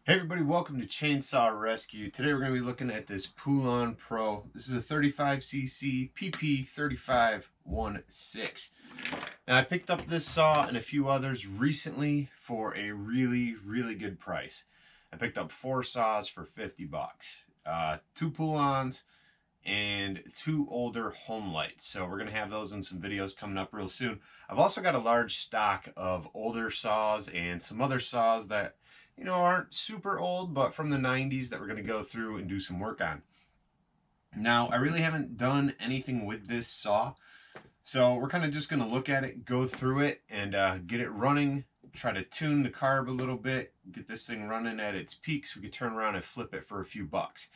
Hey everybody, welcome to Chainsaw Rescue. Today we're going to be looking at this Poulan Pro. This is a 35cc PP3516. Now I picked up this saw and a few others recently for a really good price. I picked up 4 saws for 50 bucks. 2 Poulans and 2 older home lights. So we're going to have those in some videos coming up real soon. I've also got a large stock of older saws and some other saws that aren't super old, but from the 90s that we're going to go through and do some work on. Now, I really haven't done anything with this saw, so we're kind of just going to look at it, go through it, and get it running, try to tune the carb a little bit, get this thing running at its peak so we can turn around and flip it for a few bucks.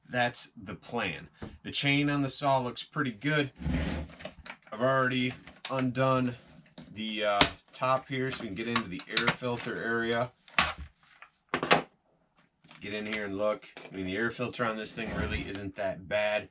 That's the plan. The chain on the saw looks pretty good. I've already undone the top here so we can get into the air filter area. Get in here and look. I mean, the air filter on this thing really isn't that bad,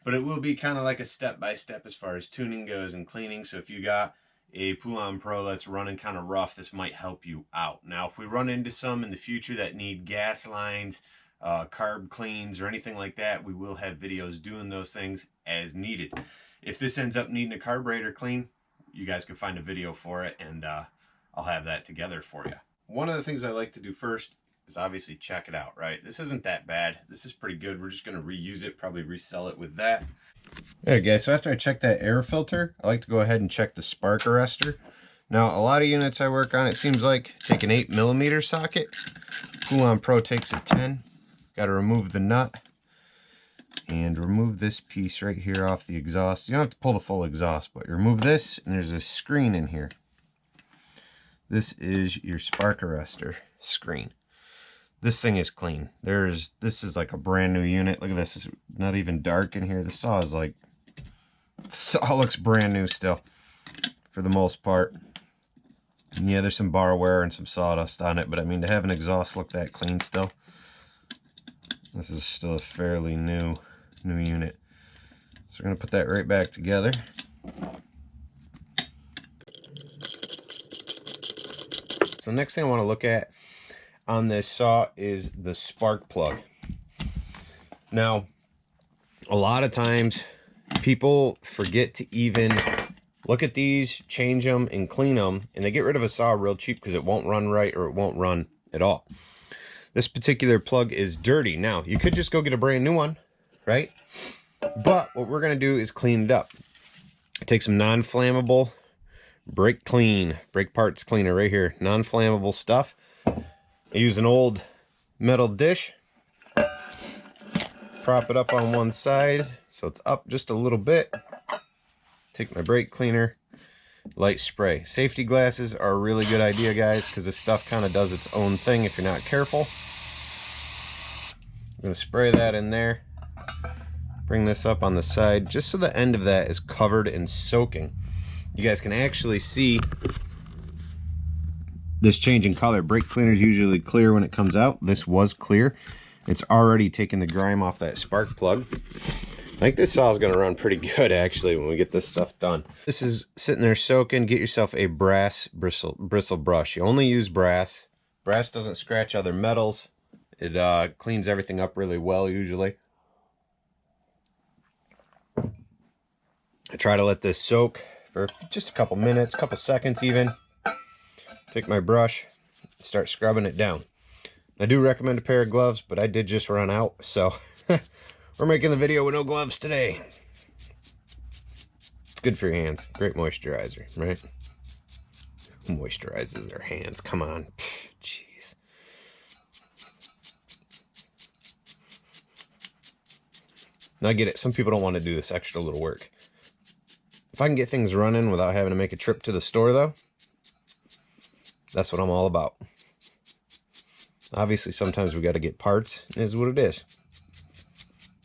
but it will be kind of like a step-by-step as far as tuning goes and cleaning. So if you got a Poulan Pro that's running kind of rough, this might help you out. Now, if we run into some in the future that need gas lines, carb cleans, or anything like that, we will have videos doing those things as needed. If this ends up needing a carburetor clean, you guys can find a video for it, and I'll have that together for you. One of the things I like to do first is obviously check it out, right? This isn't that bad. This is pretty good. We're just going to reuse it, probably resell it with that. There, guys, so after I check that air filter, I like to go ahead and check the spark arrestor. Now, a lot of units I work on, it seems like, take an 8mm socket. Poulan Pro takes a 10. Got to remove the nut and remove this piece right here off the exhaust. You don't have to pull the full exhaust, but you remove this, and there's a screen in here. This is your spark arrestor screen. This thing is clean. This is like a brand new unit. Look at this. It's not even dark in here. The saw is like, the saw looks brand new still for the most part. And yeah, there's some bar wear and some sawdust on it, but I mean, to have an exhaust look that clean still, this is still a fairly new unit. So we're gonna put that right back together. So the next thing I want to look at on this saw is the spark plug. Now, a lot of times people forget to even look at these, change them, and clean them, and they get rid of a saw real cheap because it won't run right or it won't run at all. This particular plug is dirty. Now, you could just go get a brand new one, right? But what we're going to do is clean it up. Take some non-flammable brake parts cleaner right here, non-flammable stuff. I use an old metal dish, prop it up on one side so it's up just a little bit. Take my brake cleaner, light spray. Safety glasses are a really good idea, guys, because this stuff kind of does its own thing if you're not careful. I'm going to spray that in there, bring this up on the side just so the end of that is covered and soaking. You guys can actually see this changing color. Brake cleaner is usually clear when it comes out. This was clear. It's already taken the grime off that spark plug. I think this saw is going to run pretty good actually when we get this stuff done. This is sitting there soaking. Get yourself a brass bristle brush. You only use brass. Brass doesn't scratch other metals. It cleans everything up really well usually. I try to let this soak for just a couple minutes, couple seconds even. Take my brush, start scrubbing it down. I do recommend a pair of gloves, but I did just run out, so we're making the video with no gloves today. It's good for your hands. Great moisturizer, right? Who moisturizes their hands? Come on. Jeez. Now I get it. Some people don't want to do this extra little work. If I can get things running without having to make a trip to the store, though, that's what I'm all about. Obviously, sometimes we got to get parts. It is what it is.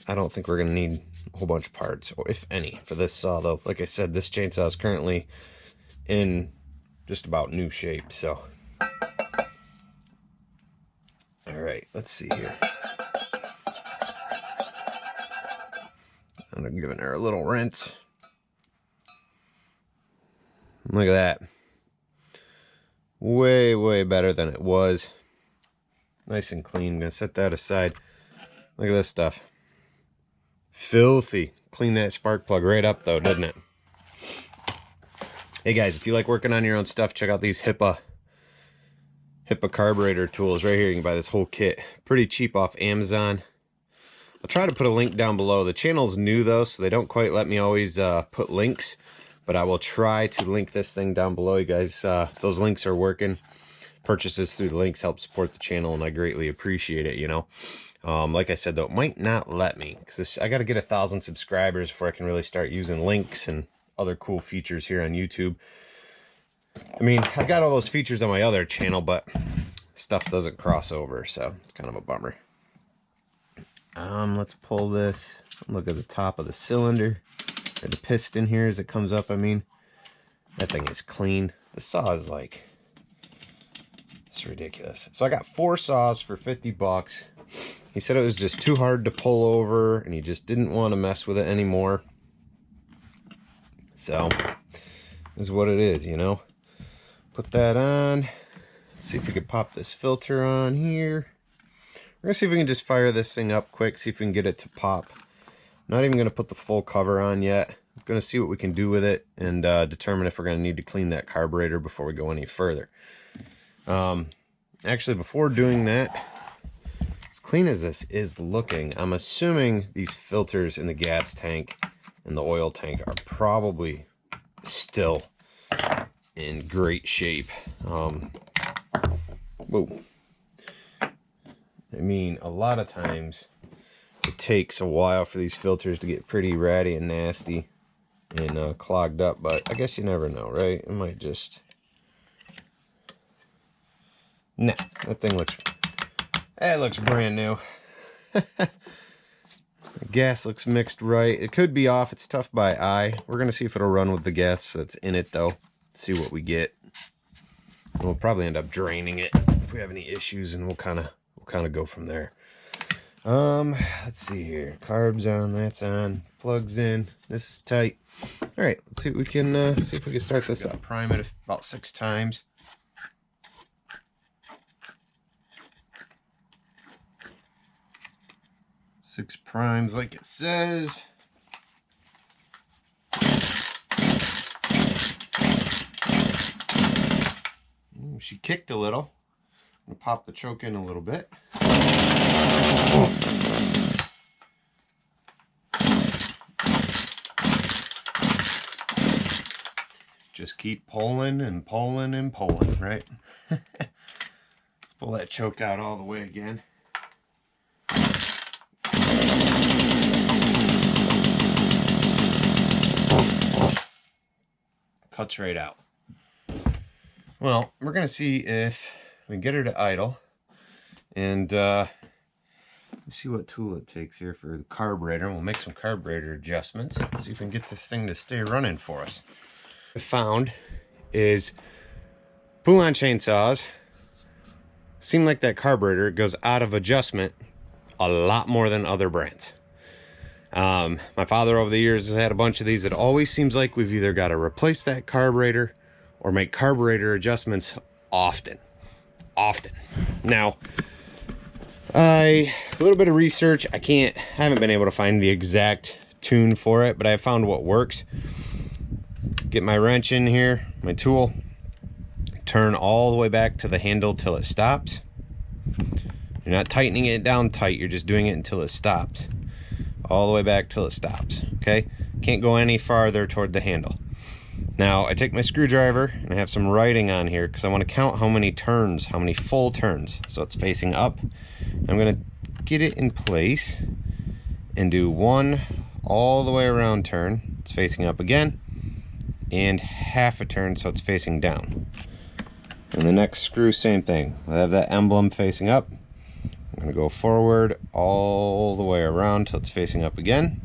I don't think we're going to need a whole bunch of parts, or if any, for this saw, though. Like I said, this chainsaw is currently in just about new shape, so. All right, let's see here. I'm giving her a little rinse. Look at that. Way better than it was. Nice and clean. I'm gonna set that aside. Look at this stuff. Filthy. Clean that spark plug right up though, doesn't it? Hey guys, if you like working on your own stuff, check out these HIPAA carburetor tools right here. You can buy this whole kit. Pretty cheap off Amazon. I'll try to put a link down below. The channel's new though, so they don't quite let me always put links, but I will try to link this thing down below. You guys, those links are working. Purchases through the links help support the channel, and I greatly appreciate it, you know. Like I said though, it might not let me, because I got to get 1,000 subscribers before I can really start using links and other cool features here on YouTube. I mean, I've got all those features on my other channel, but stuff doesn't cross over, so it's kind of a bummer. Let's pull this. Look at the top of the cylinder, or the piston here as it comes up. I mean, that thing is clean. The saw is like, it's ridiculous. So I got 4 saws for 50 bucks. He said it was just too hard to pull over, and he just didn't want to mess with it anymore. So, this is what it is, you know. Put that on. Let's see if we could pop this filter on here. We're going to see if we can just fire this thing up quick, see if we can get it to pop. I'm not even going to put the full cover on yet. I'm going to see what we can do with it and determine if we're going to need to clean that carburetor before we go any further. Actually, before doing that, as clean as this is looking, I'm assuming these filters in the gas tank and the oil tank are probably still in great shape. Whoa. I mean, a lot of times it takes a while for these filters to get pretty ratty and nasty and clogged up, but I guess you never know, right? It might just... Nah, that thing looks... That looks brand new. The gas looks mixed right. It could be off. It's tough by eye. We're going to see if it'll run with the gas that's in it, though. See what we get. And we'll probably end up draining it if we have any issues, and we'll kind of go from there. Let's see here. Carbs on, that's on. Plugs in. This is tight. All right, let's see what we can see if we can start this up. Prime it about 6 times. Six primes, like it says. Ooh, she kicked a little. I'm gonna pop the choke in a little bit. Just keep pulling and pulling and pulling, right? Let's pull that choke out all the way again. Cuts right out. Well, we're gonna see if we can get her to idle, and let's see what tool it takes here for the carburetor. We'll make some carburetor adjustments. See if we can get this thing to stay running for us. What I found is Poulan chainsaws seem like that carburetor goes out of adjustment a lot more than other brands. My father over the years has had a bunch of these. It always seems like we've either got to replace that carburetor or make carburetor adjustments often. Now, a little bit of research. I haven't been able to find the exact tune for it, but I found what works. Get my wrench in here, my tool, turn all the way back to the handle till it stops. You're not tightening it down tight, you're just doing it until it stops. All the way back till it stops, okay? Can't go any farther toward the handle. Now, I take my screwdriver, and I have some writing on here, because I want to count how many turns, how many full turns. So it's facing up. I'm going to get it in place, and do 1 all the way around turn. It's facing up again, and half a turn, so it's facing down. And the next screw, same thing. I have that emblem facing up. I'm going to go forward all the way around till it's facing up again.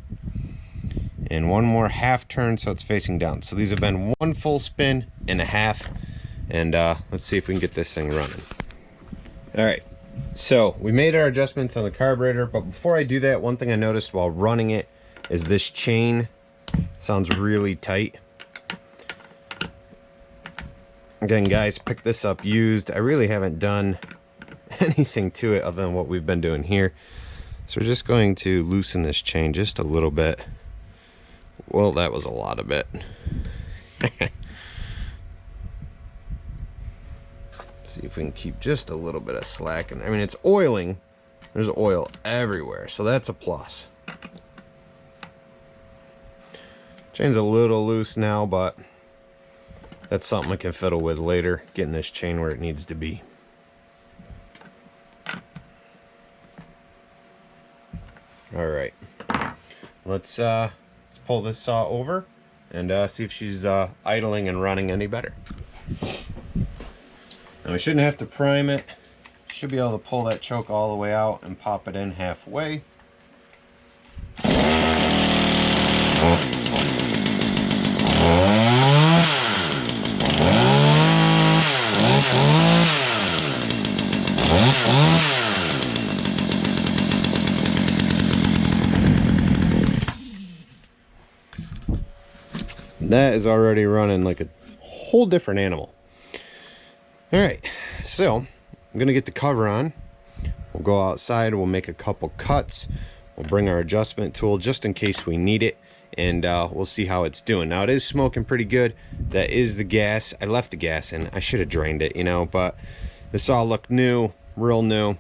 And 1 more half turn so it's facing down. So these have been 1 full spin and a half. And let's see if we can get this thing running. All right, so we made our adjustments on the carburetor, but before I do that, one thing I noticed while running it is this chain sounds really tight. Again, guys, pick this up used. I really haven't done anything to it other than what we've been doing here. So we're just going to loosen this chain just a little bit. Well, that was a lot of it. See if we can keep just a little bit of slack in there. I mean, it's oiling. There's oil everywhere, so that's a plus. Chain's a little loose now, but that's something I can fiddle with later, getting this chain where it needs to be. All right, let's pull this saw over and see if she's idling and running any better. Now we shouldn't have to prime it. Should be able to pull that choke all the way out and pop it in halfway. That is already running like a whole different animal. All right, so I'm gonna get the cover on. We'll go outside, we'll make a couple cuts. We'll bring our adjustment tool just in case we need it, and we'll see how it's doing. Now it is smoking pretty good. That is the gas. I left the gas in. I should have drained it, you know, but the saw looked new, real new.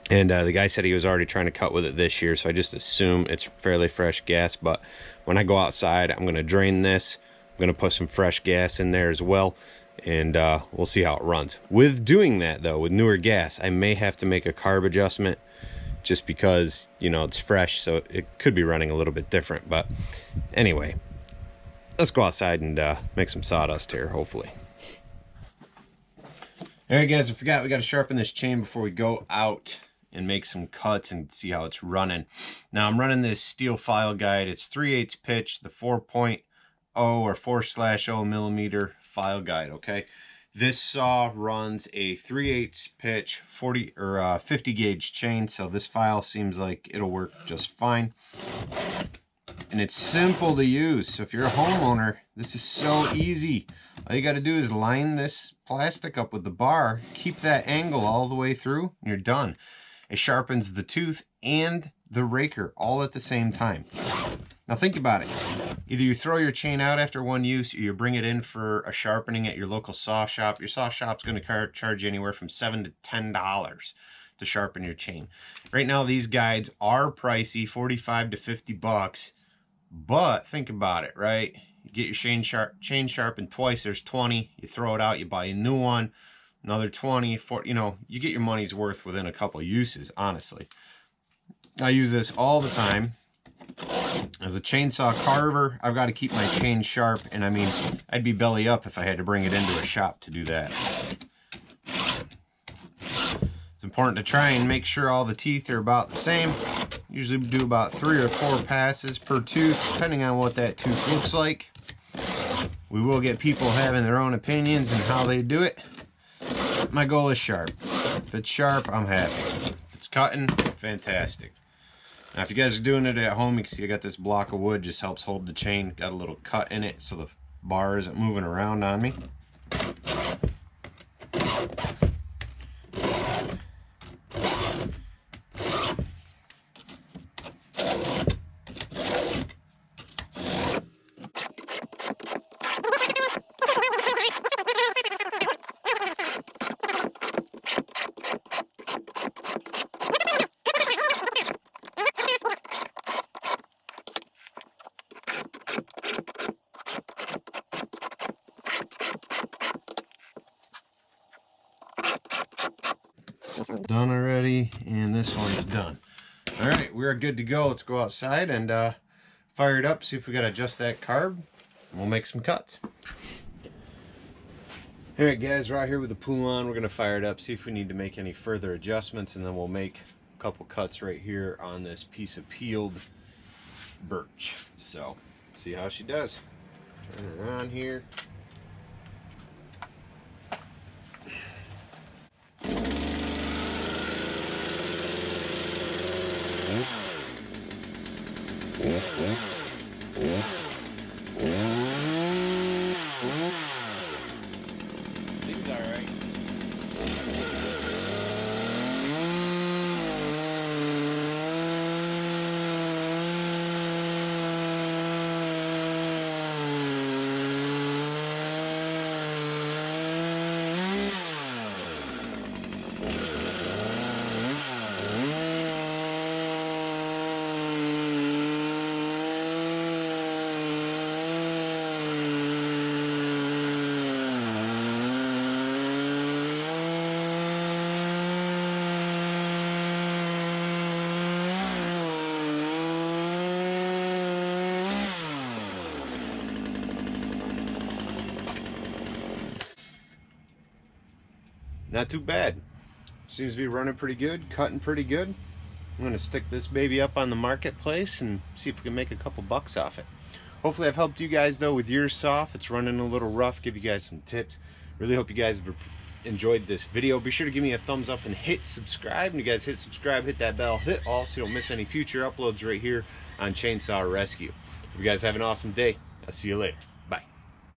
And the guy said he was already trying to cut with it this year, so I just assume it's fairly fresh gas. But when I go outside, I'm going to drain this. I'm going to put some fresh gas in there as well, and we'll see how it runs. With doing that, though, with newer gas, I may have to make a carb adjustment just because, you know, it's fresh, so it could be running a little bit different. But anyway, let's go outside and make some sawdust here, hopefully. All right, guys, I forgot we got to sharpen this chain before we go out and make some cuts and see how it's running. Now I'm running this steel file guide. It's 3/8 pitch, the 4.0 or 4/0 millimeter file guide. Okay, this saw runs a 3/8 pitch 40 or 50 gauge chain, so this file seems like it'll work just fine. And it's simple to use. So if you're a homeowner, this is so easy. All you got to do is line this plastic up with the bar, keep that angle all the way through, and you're done. It sharpens the tooth and the raker all at the same time. Now think about it. Either you throw your chain out after one use, or you bring it in for a sharpening at your local saw shop. Your saw shop's going to charge you anywhere from $7 to $10 to sharpen your chain. Right now, these guides are pricey, 45 to 50 bucks. But think about it, right? You get your chain sharpened twice, there's 20. You throw it out, you buy a new one, another 20, 40, you know, you get your money's worth within a couple uses, honestly. I use this all the time. As a chainsaw carver, I've got to keep my chain sharp, and I mean, I'd be belly up if I had to bring it into a shop to do that. It's important to try and make sure all the teeth are about the same. Usually do about 3 or 4 passes per tooth, depending on what that tooth looks like. We will get people having their own opinions and how they do it. My goal is sharp. If it's sharp, I'm happy. If it's cutting, fantastic. Now, if you guys are doing it at home, you can see I got this block of wood, just helps hold the chain. Got a little cut in it so the bar isn't moving around on me. Done already, and this one's done. All right, we're good to go. Let's go outside and fire it up, see if we got to adjust that carb, and we'll make some cuts. All right, guys, we're out here with the Poulan. We're going to fire it up, see if we need to make any further adjustments, and then we'll make a couple cuts right here on this piece of peeled birch. So, see how she does. Turn her on here. Seems all right. not too bad. Seems to be running pretty good, cutting pretty good. I'm going to stick this baby up on the marketplace and see if we can make a couple bucks off it. Hopefully I've helped you guys though with your saw. If it's running a little rough, give you guys some tips. Really hope you guys have enjoyed this video. Be sure to give me a thumbs up and hit subscribe. And you guys hit subscribe, hit that bell, hit all so you don't miss any future uploads right here on Chainsaw Rescue. Hope you guys have an awesome day. I'll see you later.